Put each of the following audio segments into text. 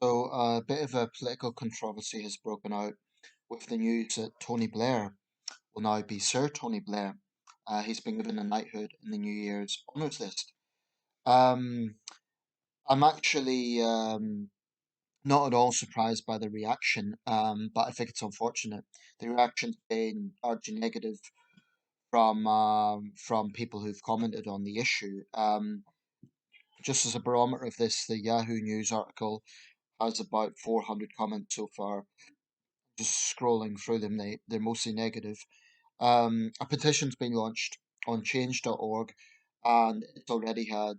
So a bit of a political controversy has broken out with the news that Tony Blair will now be Sir Tony Blair. He's been given a knighthood in the New Year's honours list. Um, I'm actually not at all surprised by the reaction, but I think it's unfortunate. The reaction's been largely negative from people who've commented on the issue. Just as a barometer of this, the Yahoo News article has about 400 comments so far. Just scrolling through them, they're mostly negative. A petition's been launched on change.org and it's already had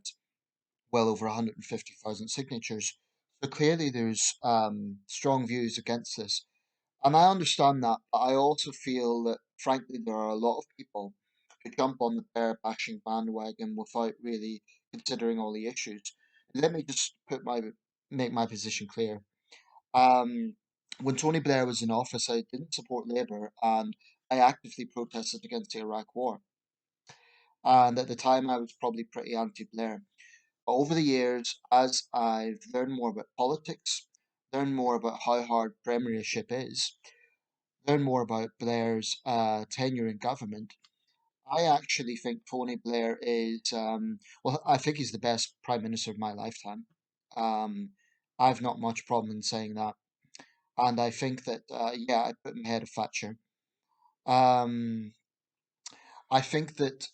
well over 150,000 signatures. So clearly there's strong views against this. And I understand that, but I also feel that, frankly, there are a lot of people who jump on the bear bashing bandwagon without really considering all the issues. Let me just make my position clear. Um, when Tony Blair was in office, I didn't support Labour and I actively protested against the Iraq War. And at the time, I was probably pretty anti Blair. But over the years, as I've learned more about politics, learned more about how hard premiership is, learned more about Blair's tenure in government, I actually think Tony Blair is, well, I think he's the best Prime Minister of my lifetime. Um, I've not much problem in saying that. And I think that, yeah, I put him ahead of Thatcher. Um, I think that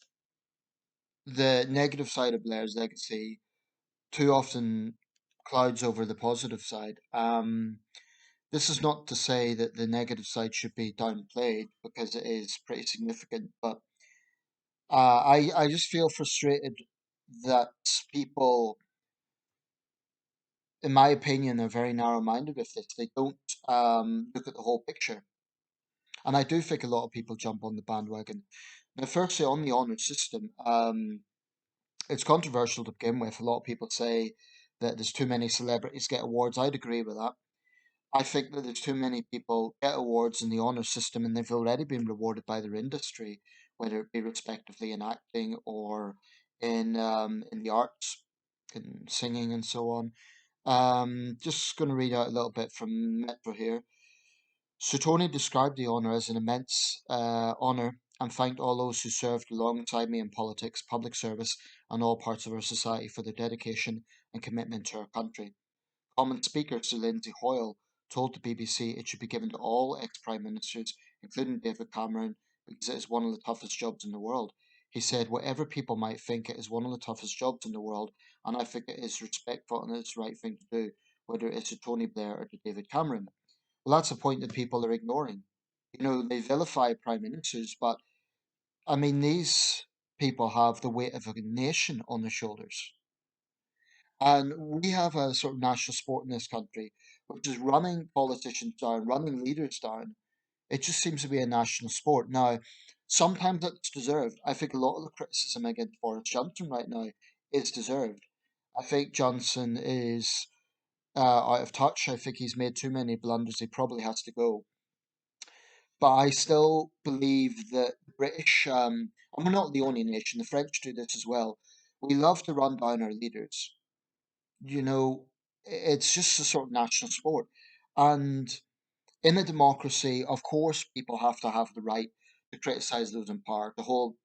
the negative side of Blair's legacy too often clouds over the positive side. This is not to say that the negative side should be downplayed because it is pretty significant, but I just feel frustrated that people, in my opinion, are very narrow-minded with this. They don't look at the whole picture. And I do think a lot of people jump on the bandwagon. Now, firstly, on the honour system, it's controversial to begin with. A lot of people say that there's too many celebrities get awards. I'd agree with that. I think that there's too many people get awards in the honour system and they've already been rewarded by their industry, whether it be respectively in acting or in the arts, in singing and so on. Just going to read out a little bit from Metro here. Suetoni described the honour as an immense honour and thanked all those who served alongside me in politics, public service, and all parts of our society for their dedication and commitment to our country. Common Speaker Sir Lindsay Hoyle told the BBC it should be given to all ex-Prime Ministers, including David Cameron, because it is one of the toughest jobs in the world. He said, whatever people might think, it is one of the toughest jobs in the world, and I think it is respectful and it's the right thing to do, whether it's to Tony Blair or to David Cameron. Well, that's a point that people are ignoring. You know, they vilify prime ministers, but I mean, these people have the weight of a nation on their shoulders. And we have a sort of national sport in this country, which is running politicians down, running leaders down. It just seems to be a national sport. Now, sometimes that's deserved. I think a lot of the criticism against Boris Johnson right now is deserved. I think Johnson is out of touch. I think he's made too many blunders. He probably has to go. But I still believe that the British, and we're not the only nation, the French do this as well. We love to run down our leaders. You know, it's just a sort of national sport. And in a democracy, of course, people have to have the right to criticize those in power, to hold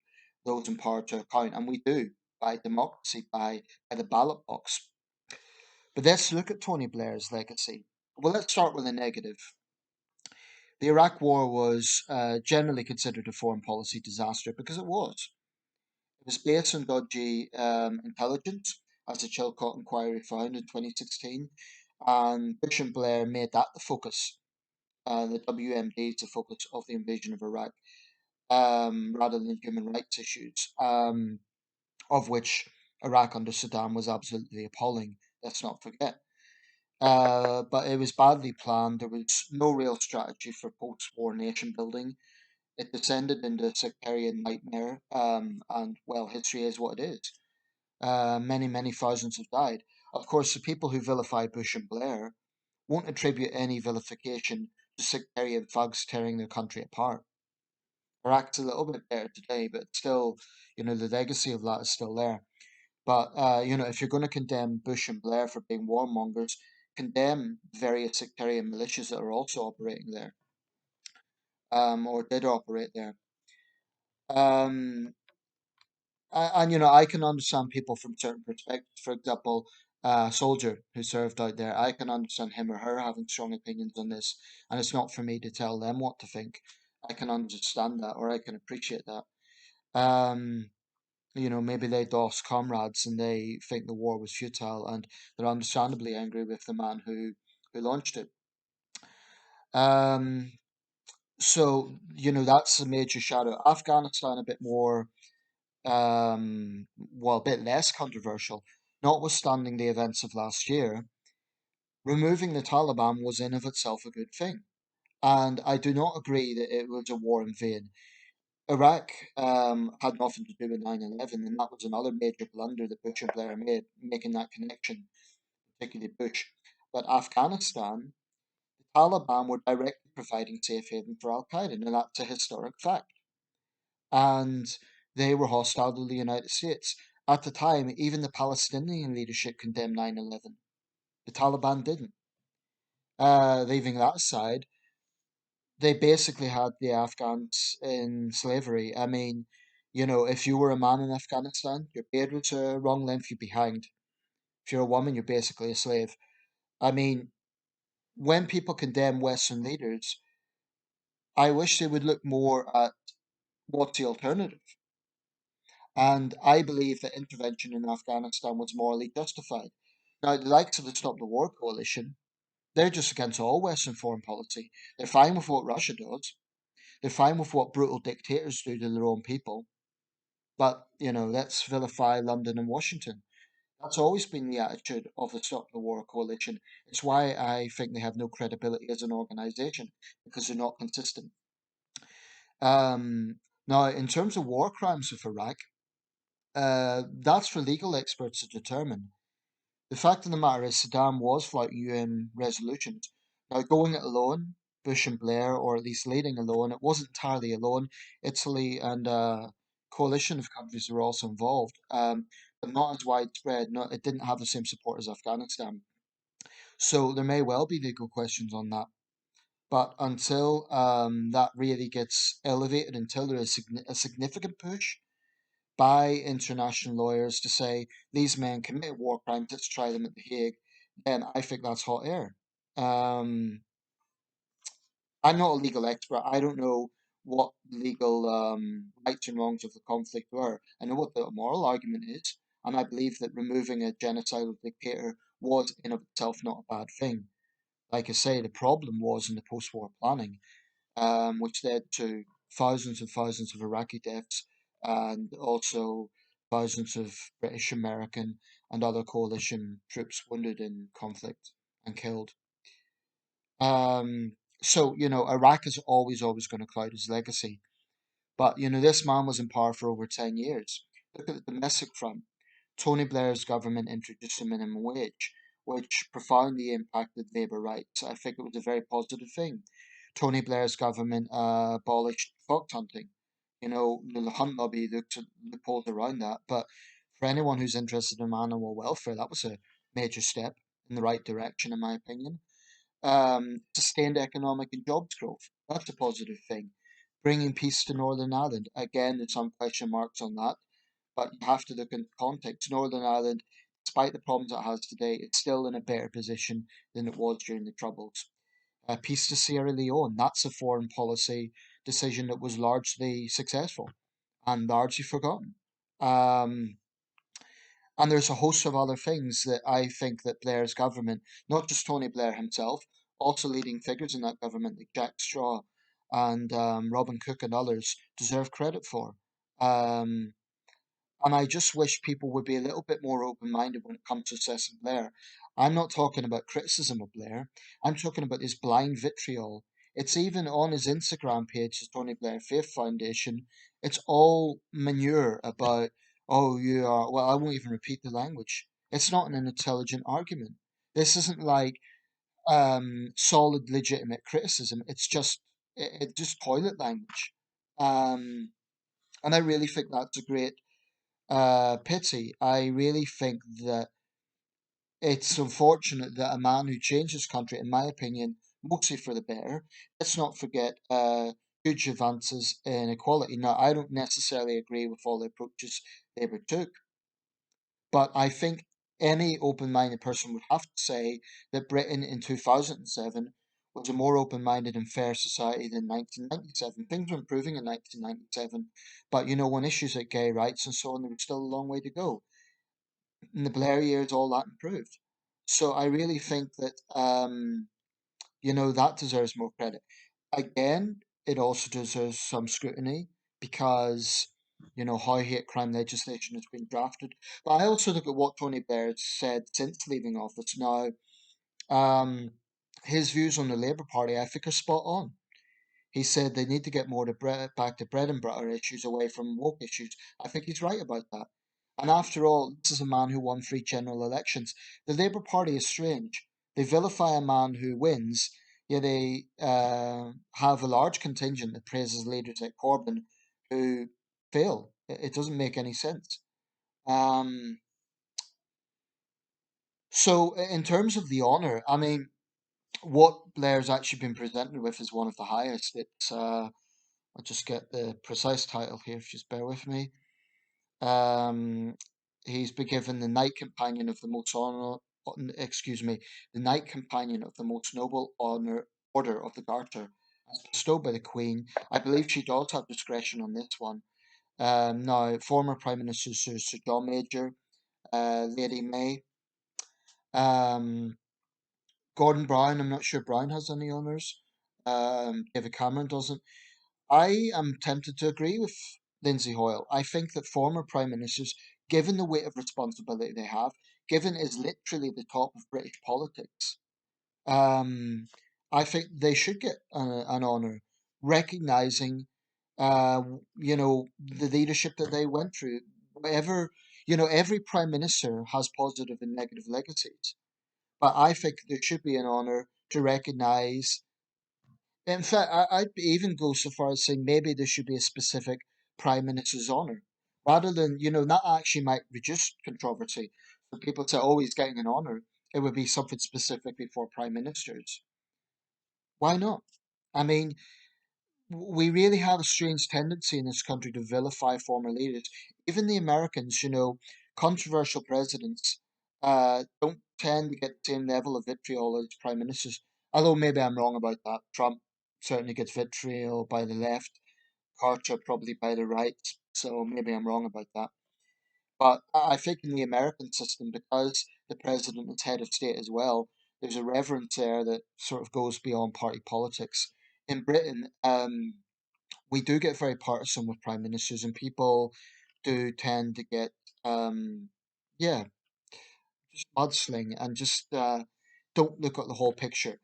those in power to account. And we do by democracy, by the ballot box. But let's look at Tony Blair's legacy. Well, let's start with a negative. The Iraq War was generally considered a foreign policy disaster because it was. It was based on dodgy intelligence, as the Chilcot inquiry found in 2016, and Bush and Blair made that the focus, the WMD the focus of the invasion of Iraq, rather than human rights issues, of which Iraq under Saddam was absolutely appalling. Let's not forget. But it was badly planned. There was no real strategy for post-war nation building. It descended into a sectarian nightmare, and well, history is what it is. Many thousands have died. Of course, the people who vilify Bush and Blair won't attribute any vilification to sectarian thugs tearing their country apart. Iraq's a little bit better today, but still, you know, the legacy of that is still there. But, you know, if you're going to condemn Bush and Blair for being warmongers, condemn various sectarian militias that are also operating there, or did operate there. Um, and I can understand people from certain perspectives. For example, a soldier who served out there, I can understand him or her having strong opinions on this, and it's not for me to tell them what to think. I can understand that, or I can appreciate that. Um, maybe they lost comrades and they think the war was futile, and they're understandably angry with the man who launched it. Um, that's a major shadow. Afghanistan a bit more, well, a bit less controversial. Notwithstanding the events of last year, removing the Taliban was in of itself a good thing. And I do not agree that it was a war in vain. Iraq had nothing to do with 9/11, and that was another major blunder that Bush and Blair made, making that connection, particularly Bush. But Afghanistan, the Taliban were directly providing safe haven for Al Qaeda, and that's a historic fact. And they were hostile to the United States. At the time, even the Palestinian leadership condemned 9/11. The Taliban didn't. Leaving that aside, they basically had the Afghans in slavery. I mean, if you were a man in Afghanistan, your beard was wrong length, you'd be hanged. If you're a woman, you're basically a slave. I mean, when people condemn Western leaders, I wish they would look more at what's the alternative. And I believe that intervention in Afghanistan was morally justified. Now, the likes of the Stop the War coalition, they're just against all Western foreign policy. They're fine with what Russia does. They're fine with what brutal dictators do to their own people. But, let's vilify London and Washington. That's always been the attitude of the Stop the War coalition. It's why I think they have no credibility as an organization, because they're not consistent. Now, in terms of war crimes with Iraq, that's for legal experts to determine. The fact of the matter is, Saddam was flouting UN resolutions. Now, going it alone, Bush and Blair, or at least leading alone, it wasn't entirely alone. Italy and a coalition of countries were also involved, but not as widespread. Not, it didn't have the same support as Afghanistan. So there may well be legal questions on that. But until that really gets elevated, until there is a significant push by international lawyers to say these men committed war crimes, let's try them at The Hague, then I think that's hot air. Um, I'm not a legal expert. I don't know what legal rights and wrongs of the conflict were. I know what the moral argument is, and I believe that removing a genocidal dictator was in of itself not a bad thing. Like I say, the problem was in the post-war planning, which led to thousands and thousands of Iraqi deaths and also thousands of British, American, and other coalition troops wounded in conflict and killed. Iraq is always going to cloud his legacy. But, this man was in power for over 10 years. Look at the domestic front. Tony Blair's government introduced a minimum wage, which profoundly impacted labour rights. I think it was a very positive thing. Tony Blair's government abolished fox hunting. The hunt lobby looked at loopholes around that. But for anyone who's interested in animal welfare, that was a major step in the right direction, in my opinion. Sustained economic and jobs growth. That's a positive thing. Bringing peace to Northern Ireland. Again, there's some question marks on that, but you have to look in context. Northern Ireland, despite the problems it has today, it's still in a better position than it was during the Troubles. Peace to Sierra Leone. That's a foreign policy decision that was largely successful and largely forgotten. Um, and there's a host of other things that I think that Blair's government, not just Tony Blair himself, also leading figures in that government like Jack Straw and Robin Cook and others, deserve credit for. Um, and I just wish people would be a little bit more open minded when it comes to assessing Blair. I'm not talking about criticism of Blair, I'm talking about his blind vitriol. It's even on his Instagram page, the Tony Blair Faith Foundation. It's all manure about, oh, you are, well, I won't even repeat the language. It's not an intelligent argument. This isn't like solid, legitimate criticism. It's just toilet language. Um, and I really think that's a great pity. I really think that it's unfortunate that a man who changed his country, in my opinion, mostly for the better, let's not forget huge advances in equality. Now, I don't necessarily agree with all the approaches Labour took, but I think any open minded person would have to say that Britain in 2007 was a more open minded and fair society than 1997. Things were improving in 1997, but on issues like gay rights and so on, there was still a long way to go. In the Blair years, all that improved. So I really think that, that deserves more credit. Again, it also deserves some scrutiny because, how hate crime legislation has been drafted. But I also look at what Tony Blair has said since leaving office. Now, um, his views on the Labour Party, I think, are spot on. He said they need to get more back to bread and butter issues away from woke issues. I think he's right about that. And after all, this is a man who won 3 general elections. The Labour Party is strange. They vilify a man who wins, yet they have a large contingent that praises leaders like Corbyn who fail. It doesn't make any sense. Um, so, in terms of the honour, I mean, what Blair's actually been presented with is one of the highest. I'll just get the precise title here, if you just bear with me. Um, he's been given the Knight Companion of the Most Honor, excuse me, the Knight Companion of the Most Noble Honor Order of the Garter, as bestowed by the Queen. I believe she does have discretion on this one. Now, former Prime Minister Sir John Major, Lady May, um, Gordon Brown. I'm not sure Brown has any honours. David Cameron doesn't. I am tempted to agree with Lindsay Hoyle. I think that former prime ministers, given the weight of responsibility they have, given is literally the top of British politics, um, I think they should get an honour, recognizing, the leadership that they went through. Whatever, every prime minister has positive and negative legacies, but I think there should be an honour to recognise. In fact, I'd even go so far as saying maybe there should be a specific prime minister's honor, rather than that actually might reduce controversy. When people say, "Oh, he's getting an honor," it would be something specifically for prime ministers. Why not? I mean, we really have a strange tendency in this country to vilify former leaders. Even the Americans, controversial presidents don't tend to get the same level of vitriol as prime ministers. Although maybe I'm wrong about that. Trump certainly gets vitriol by the left, Carter probably by the right. So maybe I'm wrong about that. But I think in the American system, because the president is head of state as well, there's a reverence there that sort of goes beyond party politics. In Britain, we do get very partisan with prime ministers, and people do tend to get, um, yeah, just mudsling and just don't look at the whole picture.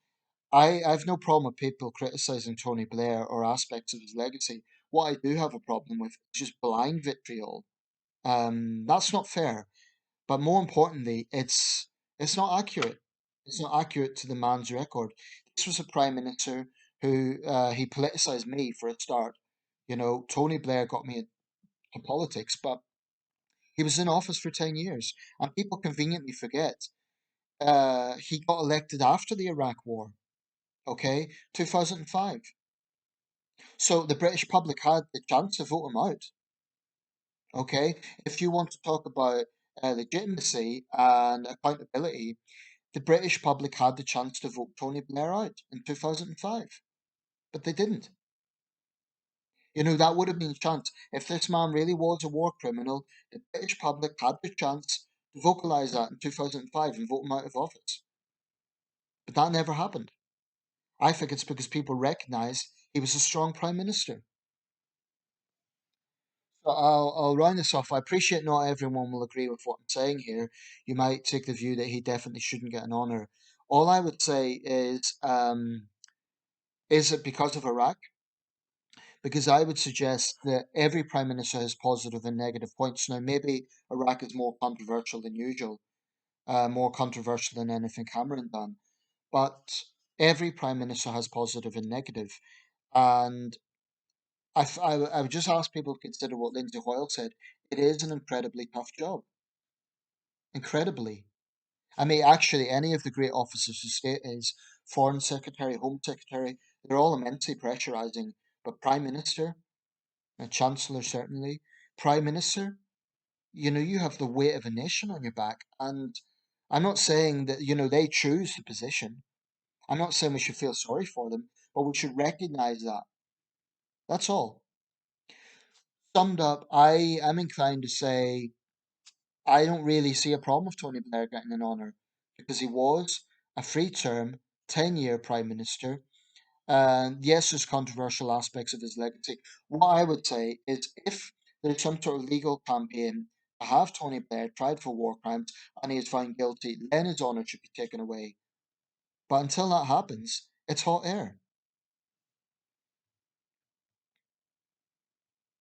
I've no problem with people criticizing Tony Blair or aspects of his legacy. What I do have a problem with is just blind vitriol. That's not fair. But more importantly, it's not accurate. It's not accurate to the man's record. This was a prime minister who he politicized me for a start. Tony Blair got me into politics, but he was in office for 10 years, and people conveniently forget he got elected after the Iraq War. Okay, 2005. So the British public had the chance to vote him out. Okay, if you want to talk about legitimacy and accountability, the British public had the chance to vote Tony Blair out in 2005, but they didn't. That would have been a chance. If this man really was a war criminal, the British public had the chance to vocalise that in 2005 and vote him out of office. But that never happened. I think it's because people recognised he was a strong Prime Minister. So I'll round this off. I appreciate not everyone will agree with what I'm saying here. You might take the view that he definitely shouldn't get an honour. All I would say is it because of Iraq? Because I would suggest that every prime minister has positive and negative points. Now, maybe Iraq is more controversial than usual, more controversial than anything Cameron done, but every prime minister has positive and negative. And I would just ask people to consider what Lindsay Hoyle said. It is an incredibly tough job, incredibly. I mean, actually, any of the great officers of state is foreign secretary, home secretary, they're all immensely pressurizing. But prime minister, a chancellor certainly, prime minister, you have the weight of a nation on your back. And I'm not saying that, they choose the position. I'm not saying we should feel sorry for them, but we should recognize that. That's all. Summed up, I am inclined to say I don't really see a problem with Tony Blair getting an honour because he was a free term, 10-year Prime Minister. And yes, there's controversial aspects of his legacy. What I would say is if there's some sort of legal campaign to have Tony Blair tried for war crimes and he is found guilty, then his honour should be taken away. But until that happens, it's hot air.